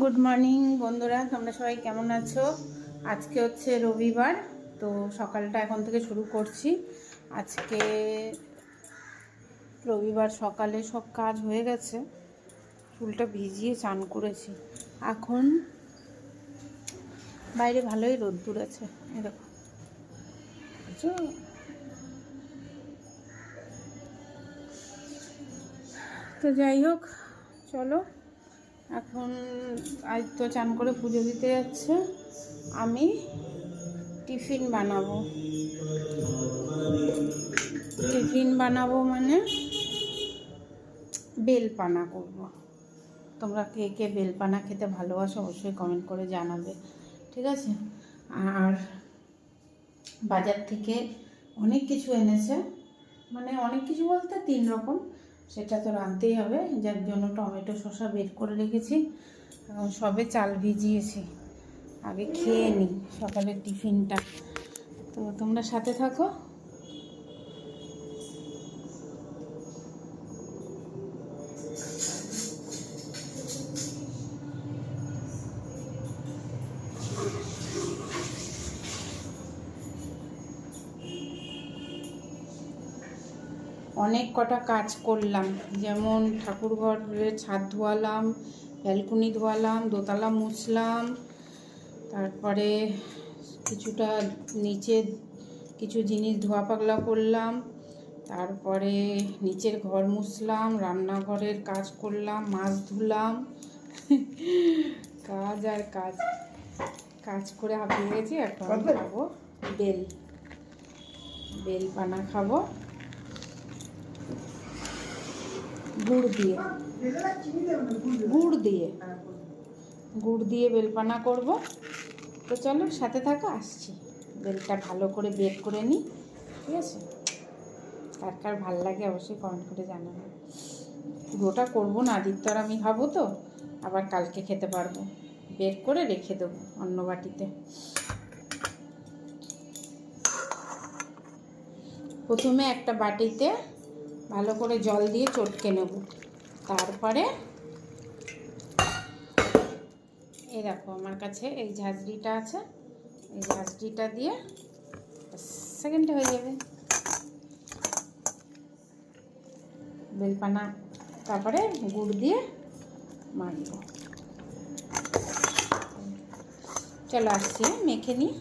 Good morning বন্ধুরা, তোমরা সবাই কেমন আছো? আজকে হচ্ছে রবিবার, তো সকালটা এখন থেকে শুরু করছি। আজকে রবিবার সকালে সব কাজ হয়ে গেছে, চুলটা ভিজিয়ে চান করেছি। এখন বাইরে ভালোই রোদ্দুর আছে, এই দেখো। তো যাই হোক, চলো এখন আজ তো চান করে পুজো দিতে যাচ্ছে। আমি টিফিন বানাবো মানে বেলপানা করব। তোমরা কে কে বেলপানা খেতে ভালোবাসো অবশ্যই কমেন্ট করে জানাবে, ঠিক আছে? আর বাজার থেকে অনেক কিছু এনেছে, মানে অনেক কিছু বলতে 3 রকম, সেটা তো রাঁধতেই হবে। যার জন্য টমেটো শসা বের করে রেখেছি। সবে চাল ভিজিয়েছি, আগে খেয়ে নিই সকালের টিফিনটা। তো তোমরা সাথে থাকো। অনেক কটা কাজ করলাম, যেমন ঠাকুর ঘরের ছাদ ধোয়ালাম, ব্যালকনি ধোয়ালাম, দোতলা মুছলাম, তারপরে কিছুটা নিচে কিছু জিনিস ধোয়া পাগলা করলাম, তারপরে নিচের ঘর মুছলাম, রান্নাঘরের কাজ করলাম, মাছ ধুলাম। কাজ আর কাজ, কাজ করে হাঁপিয়ে গেছি। এখন খাবো বেলপানা খাবো গুড় দিয়ে বেলপানা করব। তো চলো সাথে থাকো, আসছি। বেলটা ভালো করে বেক করে নিই, ঠিক আছে? কার কার ভাল লাগে অবশ্যই কমেন্ট করে জানাবো। পুরোটা করবো না, আদিত্য আর আমি খাবো, তো আবার কালকে খেতে পারবো। বের করে রেখে দেবো অন্য বাটিতে। প্রথমে একটা বাটিতে ভালো করে জল দিয়ে চটকে নেব, তারপরে এই দেখো আমার কাছে এই ঝাঁঝরিটা আছে, এই ঝাঁঝরিটা দিয়ে সেকেন্ডে হয়ে যাবে বেলপানা। তারপরে গুড় দিয়ে মাখবো। চলো আসছি, মেখে নিই।